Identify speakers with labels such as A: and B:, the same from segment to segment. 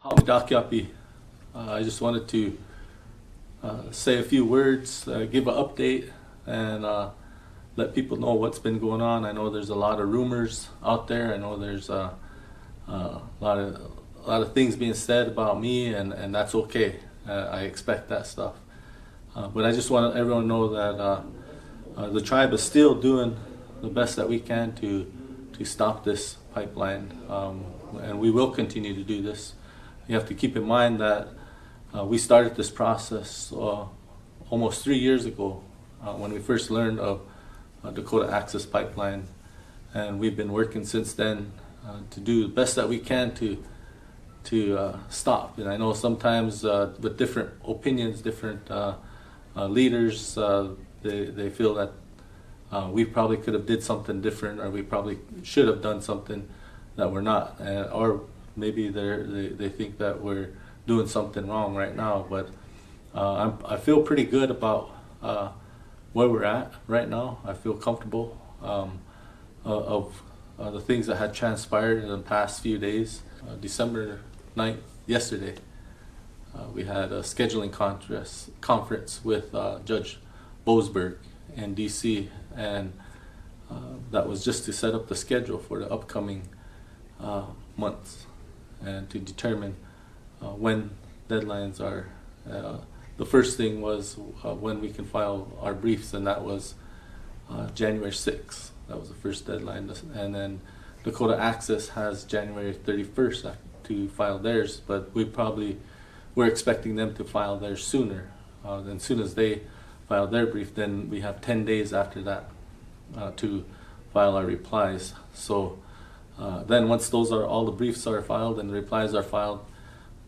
A: NoDAPL. I just wanted to say a few words, give an update, and let people know what's been going on. I know there's a lot of rumors out there. I know there's a lot of things being said about me, and that's okay. I expect that stuff. But I just want everyone to know that the tribe is still doing the best that we can to stop this pipeline, and we will continue to do this. You have to keep in mind that we started this process almost 3 years ago when we first learned of Dakota Access Pipeline, and we've been working since then to do the best that we can to stop. And I know sometimes with different opinions, different leaders, they feel that we probably could have did something different, or we probably should have done something that we're not, or maybe they think that we're doing something wrong right now. But I feel pretty good about where we're at right now. I feel comfortable of the things that had transpired in the past few days. December 9th, yesterday, we had a scheduling conference with Judge Boasberg in DC, and that was just to set up the schedule for the upcoming months and to determine when deadlines are. The first thing was when we can file our briefs, and that was January 6th. That was the first deadline, and then Dakota Access has January 31st to file theirs, but we're expecting them to file theirs sooner. And as soon as they file their brief, then we have 10 days after that to file our replies. So then once all the briefs are filed and the replies are filed,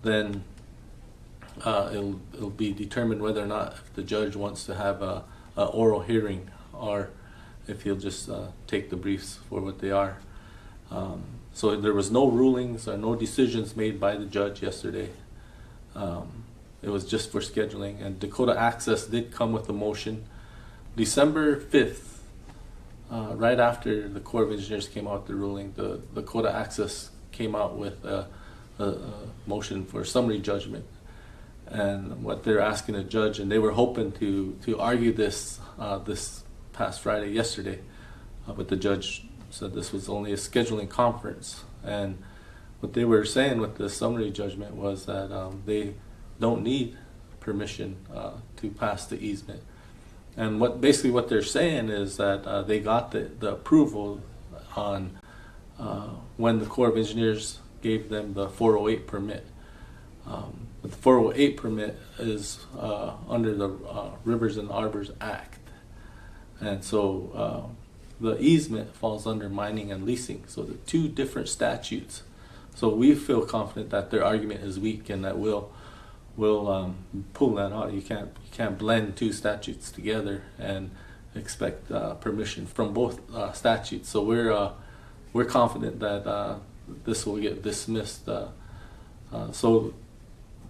A: then it'll be determined whether or not if the judge wants to have a oral hearing, or if he'll just take the briefs for what they are. So there was no rulings or no decisions made by the judge yesterday. It was just for scheduling, and Dakota Access did come with a motion December 5th, right after the Corps of Engineers came out with the ruling. The Dakota Access came out with a motion for summary judgment, and what they're asking the judge, and they were hoping to argue this past Friday, yesterday, but the judge said this was only a scheduling conference. And what they were saying with the summary judgment was that they don't need permission to pass the easement. And what they're saying is that they got the approval on when the Corps of Engineers gave them the 408 permit. But the 408 permit is under the Rivers and Arbors Act, and so the easement falls under mining and leasing. So the two different statutes. So we feel confident that their argument is weak, and that we'll pull that out. You can't blend two statutes together and expect permission from both statutes. So we're confident that this will get dismissed. So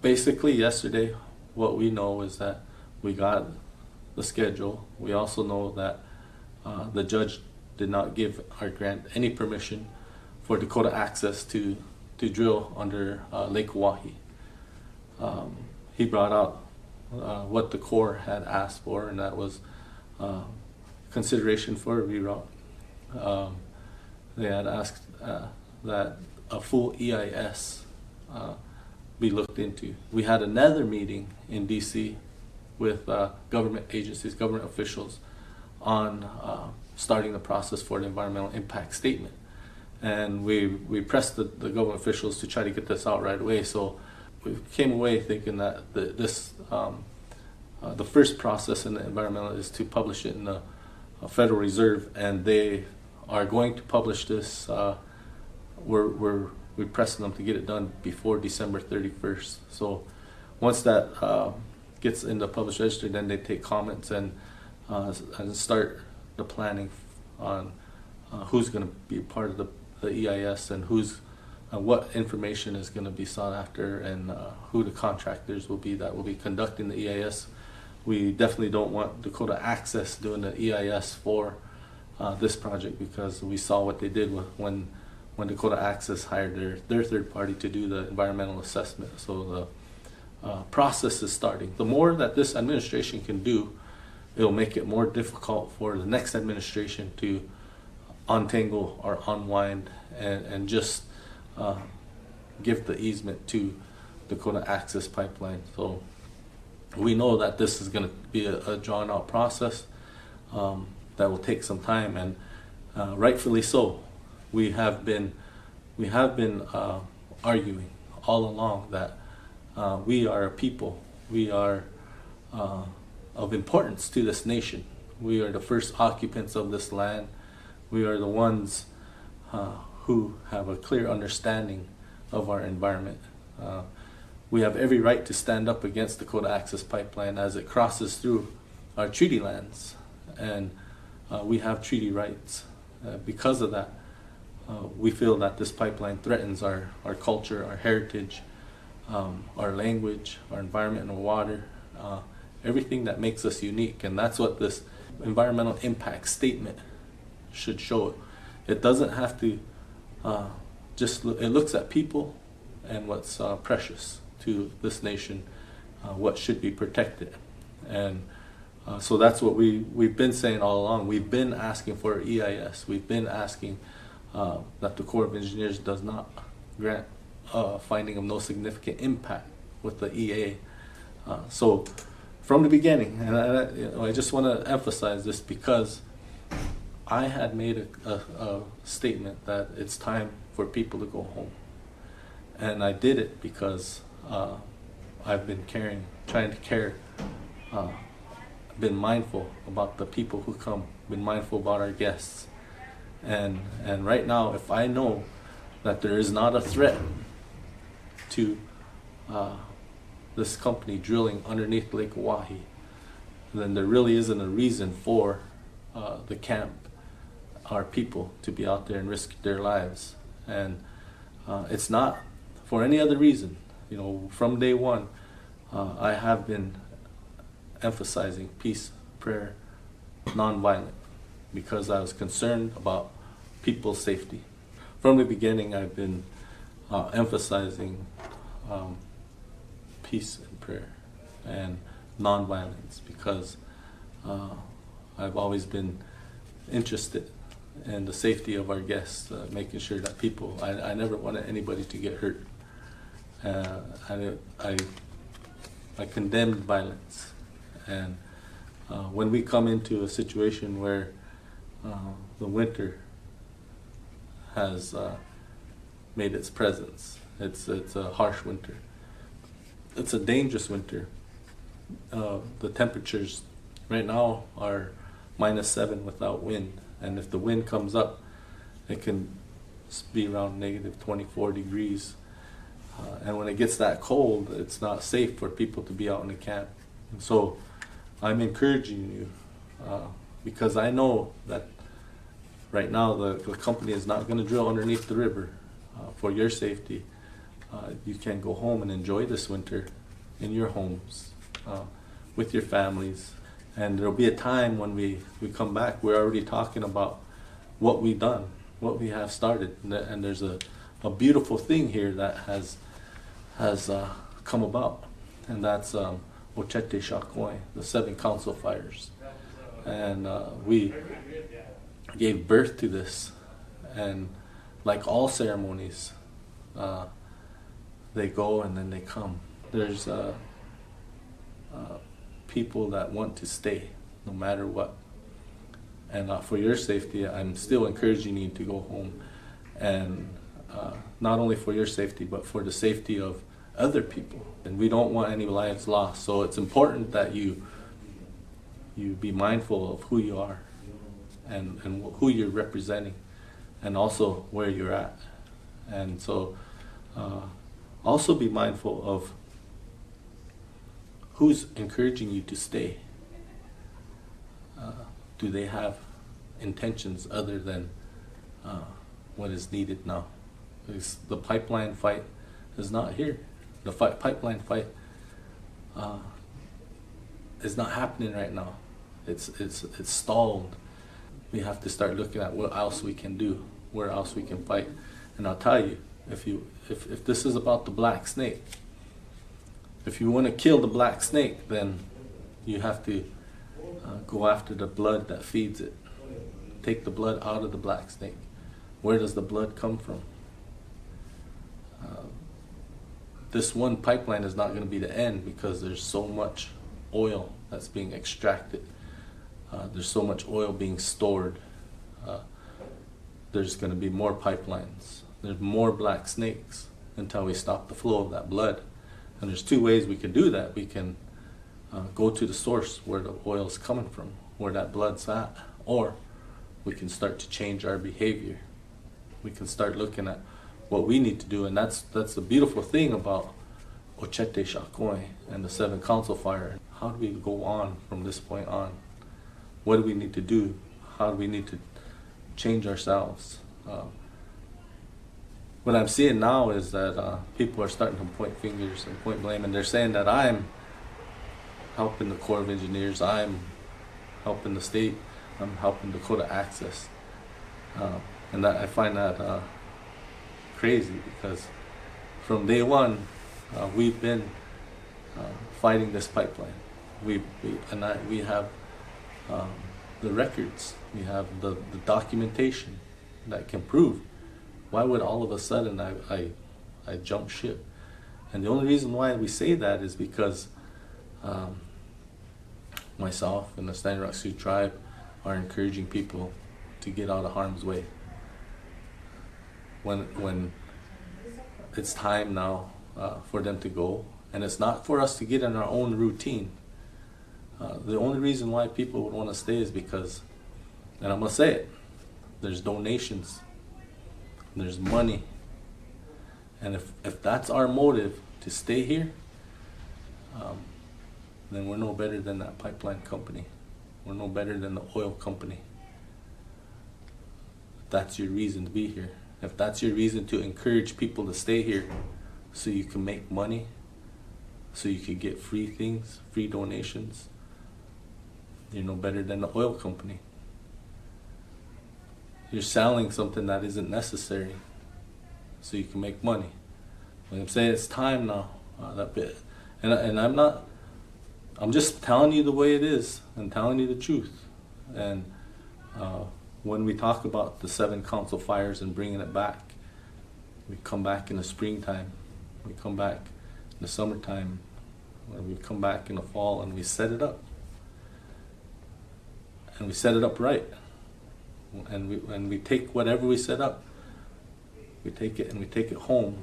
A: basically, yesterday, what we know is that we got the schedule. We also know that the judge did not give our grant any permission for Dakota Access to drill under Lake Oahe. He brought out what the Corps had asked for, and that was consideration for a reroute. They had asked that a full EIS be looked into. We had another meeting in DC with government agencies, government officials, on starting the process for the environmental impact statement. And we pressed the government officials to try to get this out right away. So we came away thinking that the first process in the environmental is to publish it in the Federal Reserve, and they are going to publish this. We're pressing them to get it done before December 31st. So once that gets in the published register, then they take comments and start the planning on who's going to be part of the EIS, and what information is going to be sought after, and who the contractors will be that will be conducting the EIS. We definitely don't want Dakota Access doing the EIS for this project, because we saw what they did when when Dakota Access hired their third party to do the environmental assessment. So the process is starting. The more that this administration can do, it'll make it more difficult for the next administration to untangle or unwind and just give the easement to Dakota Access Pipeline. So we know that this is going to be a drawn out process that will take some time, and rightfully so. We have been arguing all along that we are a people. We are of importance to this nation. We are the first occupants of this land. We are the ones who have a clear understanding of our environment. We have every right to stand up against Dakota Access Pipeline as it crosses through our treaty lands, and we have treaty rights. Because of that, we feel that this pipeline threatens our culture, our heritage, our language, our environment and water, everything that makes us unique. And that's what this environmental impact statement should show. It doesn't have to it looks at people and what's precious to this nation, what should be protected. And so that's what we've been saying all along. We've been asking for EIS. We've been asking that the Corps of Engineers does not grant finding of no significant impact with the EA. So from the beginning, and I just want to emphasize this because I had made a statement that it's time for people to go home. And I did it because I've been trying to care, been mindful about the people who come, been mindful about our guests. And right now, if I know that there is not a threat to this company drilling underneath Lake Oahe, then there really isn't a reason for the camp, our people, to be out there and risk their lives. And it's not for any other reason. You know, from day one, I have been emphasizing peace, prayer, nonviolent, because I was concerned about people's safety. From the beginning, I've been emphasizing peace and prayer and nonviolence because I've always been interested in the safety of our guests, making sure that people, I never wanted anybody to get hurt. I condemned violence. And when we come into a situation where the winter has made its presence, it's a harsh winter. It's a dangerous winter. The temperatures right now are -7 without wind, and if the wind comes up, it can be around -24 degrees. And when it gets that cold, it's not safe for people to be out in the camp. And so I'm encouraging you because I know that right now the company is not going to drill underneath the river. For your safety, you can go home and enjoy this winter in your homes with your families. And there'll be a time when we come back, we're already talking about what we've done, what we have started. And there's a beautiful thing here that has come about, and that's Ochete Shakoi, the 7 council fires. And we gave birth to this, and like all ceremonies, they go and then they come. There's people that want to stay no matter what. And for your safety, I'm still encouraging you to go home. And not only for your safety, but for the safety of other people. And we don't want any lives lost. So it's important that you be mindful of who you are and who you're representing, and also where you're at. And so also be mindful of who's encouraging you to stay. Do they have intentions other than what is needed now? Because the pipeline fight is not here. The pipeline fight is not happening right now. It's stalled. We have to start looking at what else we can do, where else we can fight. And I'll tell you, if this is about the black snake, if you want to kill the black snake, then you have to go after the blood that feeds it. Take the blood out of the black snake. Where does the blood come from? This one pipeline is not going to be the end, because there's so much oil that's being extracted. There's so much oil being stored. There's going to be more pipelines. There's more black snakes until we stop the flow of that blood. And there's two ways we can do that. We can go to the source where the oil is coming from, where that blood's at, or we can start to change our behavior. We can start looking at what we need to do, and that's the beautiful thing about Ochete Shakoy and the 7 Council Fire. How do we go on from this point on? What do we need to do? How do we need to change ourselves? What I'm seeing now is that people are starting to point fingers and point blame, and they're saying that I'm helping the Corps of Engineers, I'm helping the state, I'm helping Dakota Access. And that, I find that crazy, because from day one, we've been fighting this pipeline. We have the records, we have the documentation that can prove. Why would all of a sudden I jump ship? And the only reason why we say that is because myself and the Standing Rock Sioux tribe are encouraging people to get out of harm's way. When it's time now for them to go, and it's not for us to get in our own routine. The only reason why people would want to stay is because, and I'm going to say it, there's donations, there's money, and if that's our motive to stay here, then we're no better than that pipeline company. We're no better than the oil company. If that's your reason to be here, if that's your reason to encourage people to stay here so you can make money, so you can get free things, free donations, you're no better than the oil company. You're selling something that isn't necessary so you can make money. Like I'm saying, it's time now, that bit. And I'm just telling you the way it is and telling you the truth. And when we talk about the 7 council fires and bringing it back, we come back in the springtime, we come back in the summertime, or we come back in the fall, and we set it up. And we set it up right. And we take whatever we set up, we take it and we take it home,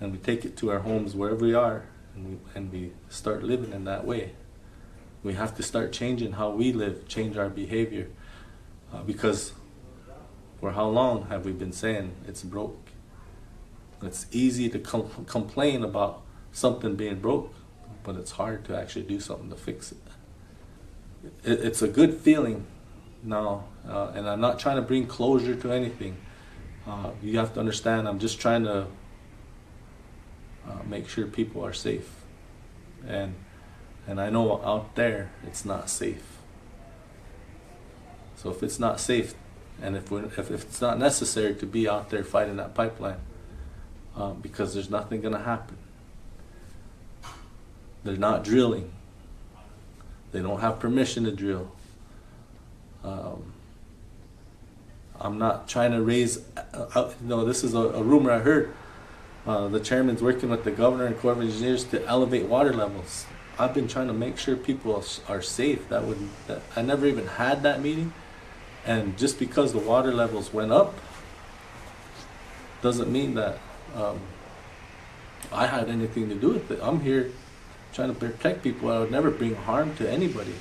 A: and we take it to our homes wherever we are, and we start living in that way. We have to start changing how we live, change our behavior, because for how long have we been saying it's broke? It's easy to complain about something being broke, but it's hard to actually do something to fix it. It's a good feeling now, and I'm not trying to bring closure to anything. You have to understand, I'm just trying to make sure people are safe, and I know out there it's not safe. So if it's not safe, and if it's not necessary to be out there fighting that pipeline, because there's nothing going to happen. They're not drilling. They don't have permission to drill. I'm not trying to raise, this is a rumor I heard. The chairman's working with the governor and Corps of Engineers to elevate water levels. I've been trying to make sure people are safe. I never even had that meeting. And just because the water levels went up doesn't mean that I had anything to do with it. I'm here trying to protect people. I would never bring harm to anybody.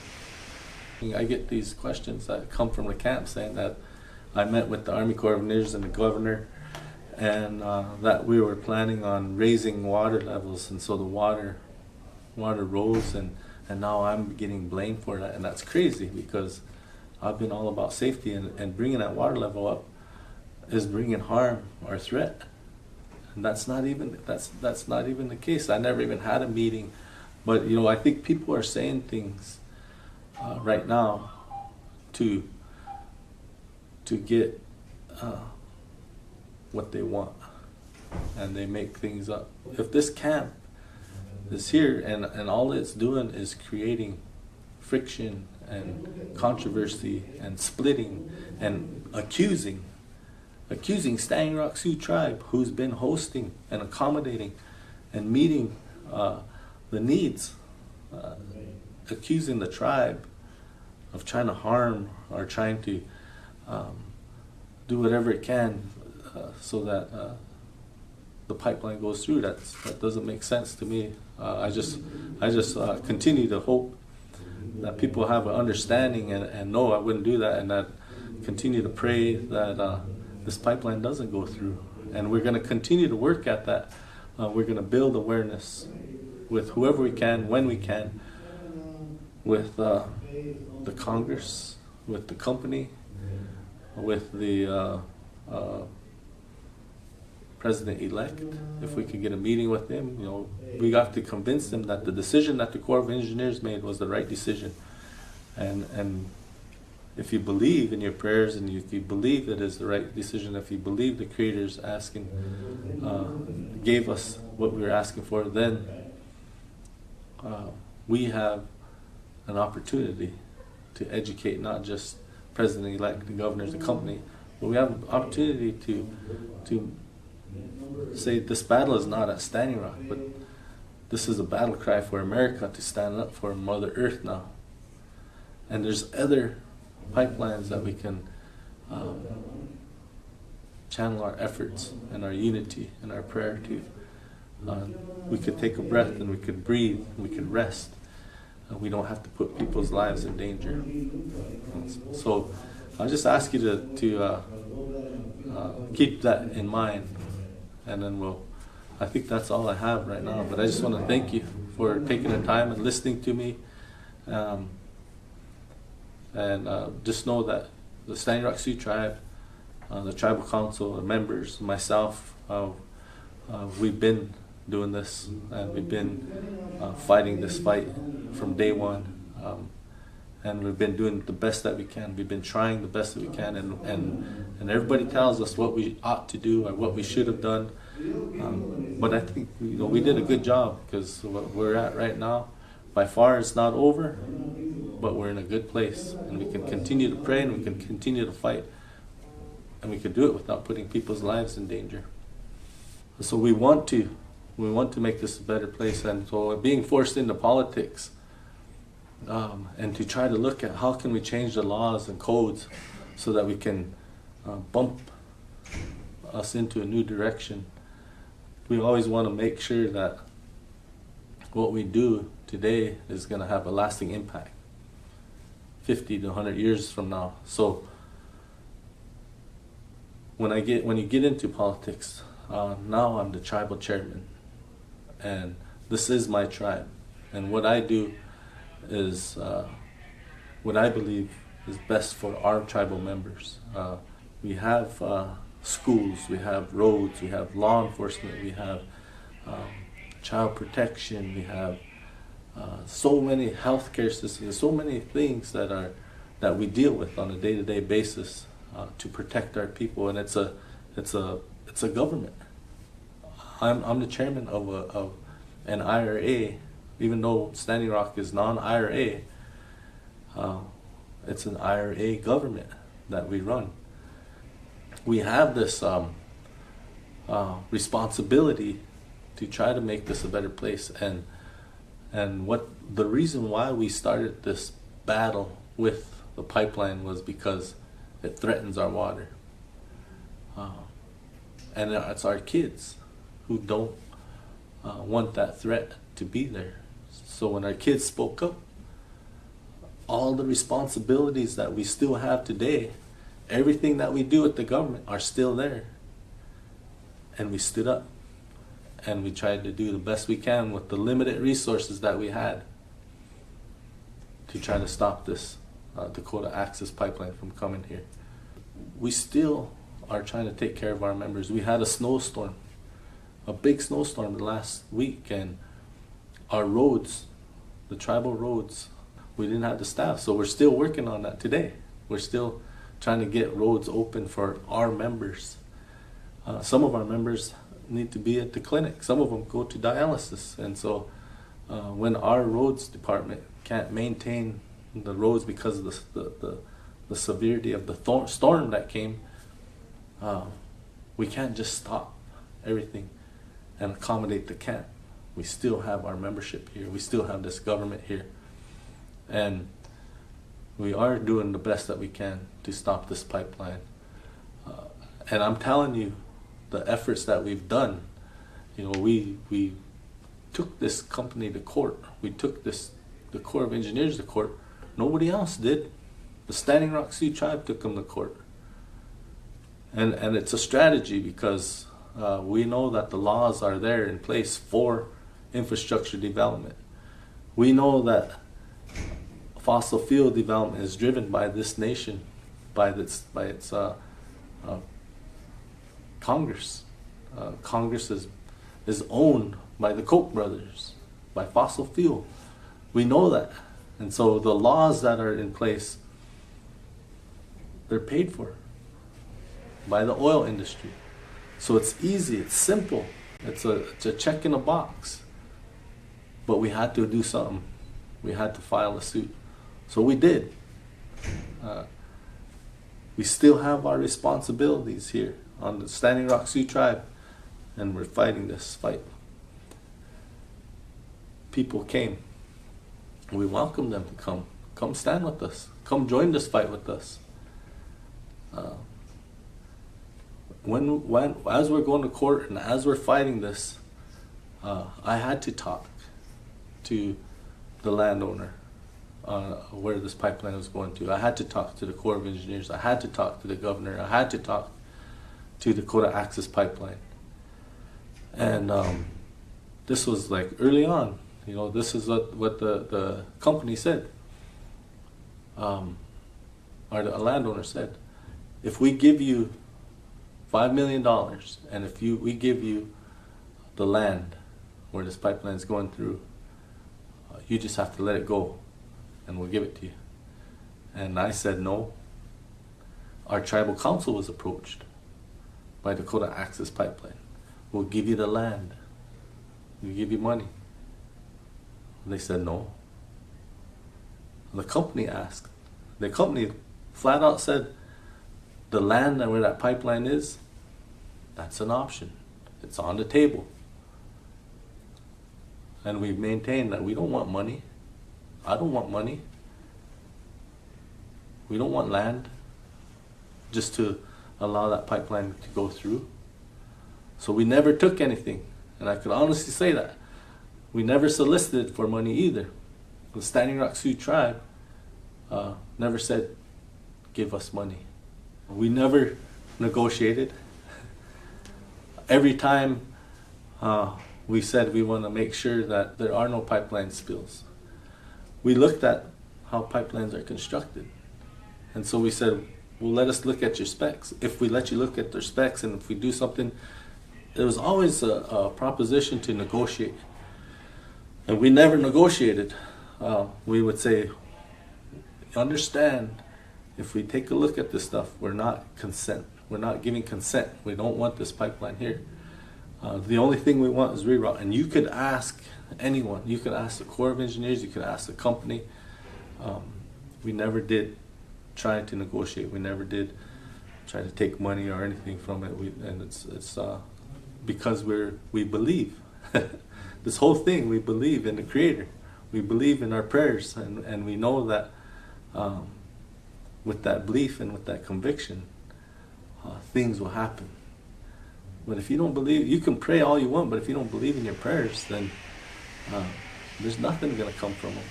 A: I get these questions that come from the camp saying that I met with the Army Corps of Engineers and the governor, and that we were planning on raising water levels, and so the water rose, and now I'm getting blamed for that. And that's crazy, because I've been all about safety, and bringing that water level up is bringing harm or threat, and that's not even the case. I never even had a meeting, but I think people are saying things right now to get what they want, and they make things up. If this camp is here and all it's doing is creating friction and controversy and splitting and accusing Standing Rock Sioux tribe, who's been hosting and accommodating and meeting the needs, accusing the tribe of trying to harm or trying to do whatever it can so that the pipeline goes through. That doesn't make sense to me. I just continue to hope that people have an understanding and know I wouldn't do that, and that continue to pray that this pipeline doesn't go through. And we're going to continue to work at that. We're going to build awareness with whoever we can, when we can, with the Congress, with the company, with the President-elect. If we could get a meeting with him, we got to convince them that the decision that the Corps of Engineers made was the right decision. And if you believe in your prayers, and if you believe that it's the right decision, if you believe the Creator's gave us what we were asking for, then we have an opportunity to educate not just President-elect, the governors, the company, but we have an opportunity to say this battle is not at Standing Rock, but this is a battle cry for America to stand up for Mother Earth now. And there's other pipelines that we can channel our efforts and our unity and our prayer to. We could take a breath and we could breathe, and we could rest. We don't have to put people's lives in danger. So I just ask you to keep that in mind, and then I think that's all I have right now. But I just want to thank you for taking the time and listening to me. And just know that the Standing Rock Sioux tribe, the tribal council, the members, myself, we've been doing this, and we've been fighting this fight from day one. And we've been doing the best that we can. We've been trying the best that we can, and everybody tells us what we ought to do or what we should have done. But I think we did a good job, because what we're at right now, by far, it's not over, but we're in a good place, and we can continue to pray, and we can continue to fight, and we can do it without putting people's lives in danger. So we want to make this a better place, and so being forced into politics, and to try to look at how can we change the laws and codes so that we can bump us into a new direction. We always want to make sure that what we do today is going to have a lasting impact 50 to 100 years from now. So when you get into politics, now I'm the tribal chairman, and this is my tribe, and what I do is what I believe is best for our tribal members. We have schools, we have roads, we have law enforcement, we have child protection, we have so many healthcare systems, so many things that we deal with on a day-to-day basis to protect our people, and it's a government. I'm the chairman of an IRA, even though Standing Rock is non-IRA. It's an IRA government that we run. We have this responsibility to try to make this a better place, and what the reason why we started this battle with the pipeline was because it threatens our water, and it's our kids who don't want that threat to be there. So when our kids spoke up, all the responsibilities that we still have today, everything that we do at the government, are still there. And we stood up, and we tried to do the best we can with the limited resources that we had to try to stop this Dakota Access Pipeline from coming here. We still are trying to take care of our members. We had a snowstorm, a big snowstorm last week, and our roads, the tribal roads, we didn't have the staff, so we're still working on that today. We're still trying to get roads open for our members. Some of our members need to be at the clinic. Some of them go to dialysis. And so when our roads department can't maintain the roads because of the severity of the storm that came, we can't just stop everything and accommodate the camp. We still have our membership here. We still have this government here. And we are doing the best that we can to stop this pipeline. And I'm telling you, the efforts that we've done, we took this company to court. We took the Corps of Engineers to court. Nobody else did. The Standing Rock Sioux Tribe took them to court. And it's a strategy because we know that the laws are there in place for infrastructure development. We know that fossil fuel development is driven by this nation, by its Congress. Congress is owned by the Koch brothers, by fossil fuel. We know that. And so the laws that are in place, they're paid for by the oil industry. So it's easy, it's simple, it's a check in a box. But we had to do something. We had to file a suit. So we did. We still have our responsibilities here on the Standing Rock Sioux Tribe, and we're fighting this fight. People came. We welcomed them to come stand with us, come join this fight with us. As we're going to court and as we're fighting this, I had to talk to the landowner where this pipeline was going to. I had to talk to the Corps of Engineers. I had to talk to the governor. I had to talk to Dakota Access Pipeline. And this was like early on. This is what the company said, or the landowner said. If we give you $5 million, and if we give you the land where this pipeline is going through, you just have to let it go, and we'll give it to you. And I said no. Our tribal council was approached by Dakota Access Pipeline. We'll give you the land. We'll give you money. They said no. The company asked. The company flat out said, the land where that pipeline is, that's an option. It's on the table. And we maintain that we don't want money. I don't want money. We don't want land just to allow that pipeline to go through. So we never took anything. And I could honestly say that. We never solicited for money either. The Standing Rock Sioux Tribe never said, give us money. We never negotiated. Every time we said we want to make sure that there are no pipeline spills, we looked at how pipelines are constructed. And so we said, well, let us look at your specs. If we let you look at their specs and if we do something, there was always a proposition to negotiate. And we never negotiated. We would say, understand, if we take a look at this stuff, we're not giving consent. We don't want this pipeline here. The only thing we want is reroute. And you could ask anyone. You could ask the Corps of Engineers. You could ask the company. We never did try to negotiate. We never did try to take money or anything from it. And it's because we believe. This whole thing, we believe in the Creator. We believe in our prayers, and we know that with that belief and with that conviction, things will happen. But if you don't believe, you can pray all you want, but if you don't believe in your prayers, then there's nothing going to come from them.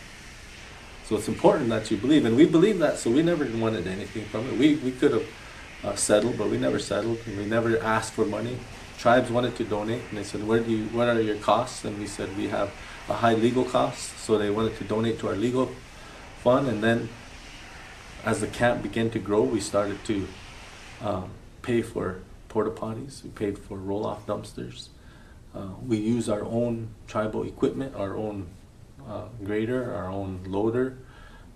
A: So it's important that you believe, and we believe that, so we never wanted anything from it. We could have settled, but we never settled. We never asked for money. Tribes wanted to donate, and they said, what are your costs? And we said, we have a high legal cost, so they wanted to donate to our legal fund. And then as the camp began to grow, we started to pay for porta potties. We paid for roll-off dumpsters. We use our own tribal equipment, our own grader, our own loader.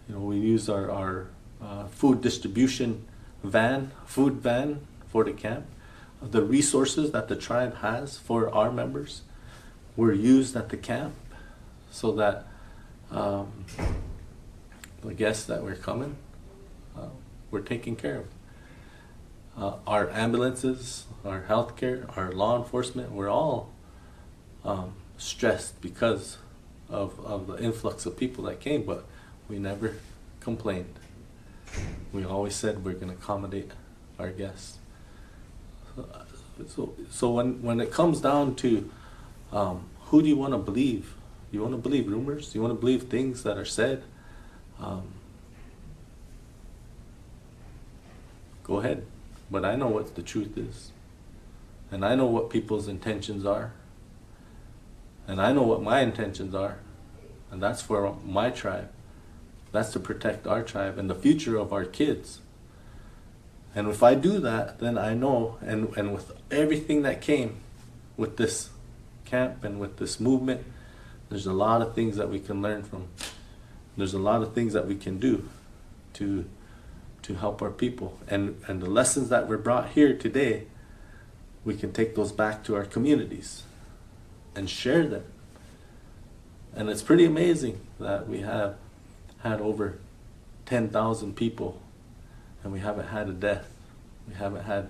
A: We use our food distribution food van for the camp. the resources that the tribe has for our members were used at the camp, so that the guests that were coming were taken care of. Our ambulances, our healthcare, our law enforcement were all stressed because of the influx of people that came, but we never complained. We always said we're going to accommodate our guests. So when it comes down to who do you want to believe? You want to believe rumors? You want to believe things that are said? Go ahead. But I know what the truth is. And I know what people's intentions are. And I know what my intentions are. And that's for my tribe. That's to protect our tribe and the future of our kids. And if I do that, then I know, and with everything that came with this camp and with this movement, there's a lot of things that we can learn from. There's a lot of things that we can do to help our people. And the lessons that were brought here today, we can take those back to our communities and share them. And it's pretty amazing that we have had over 10,000 people and we haven't had a death. We haven't had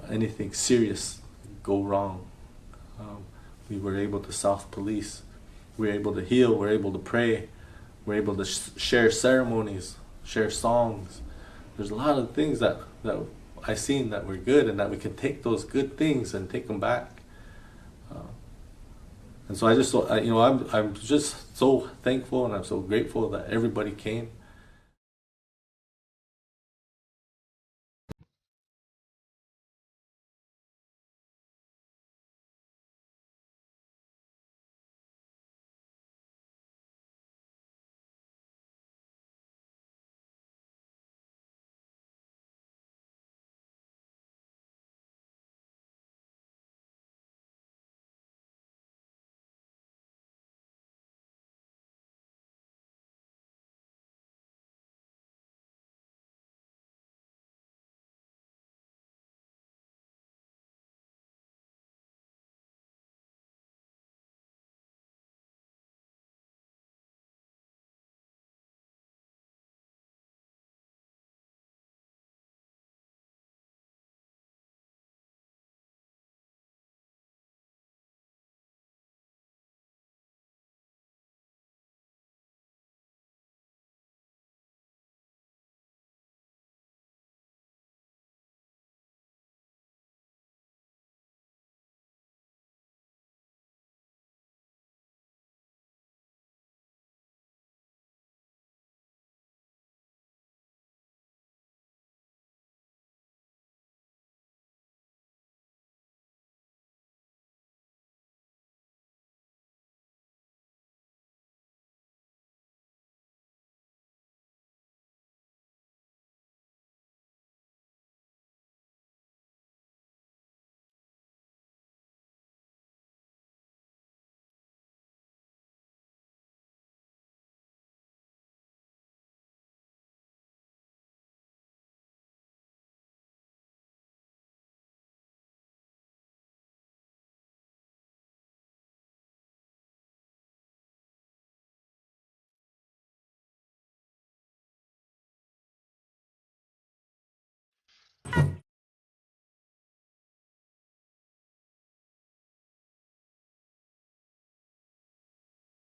A: anything serious go wrong. We were able to self-police. We were able to heal. We were able to pray. We were able to share ceremonies, share songs. There's a lot of things that I've seen that were good, and that we can take those good things and take them back. And so I'm just so thankful and I'm so grateful that everybody came.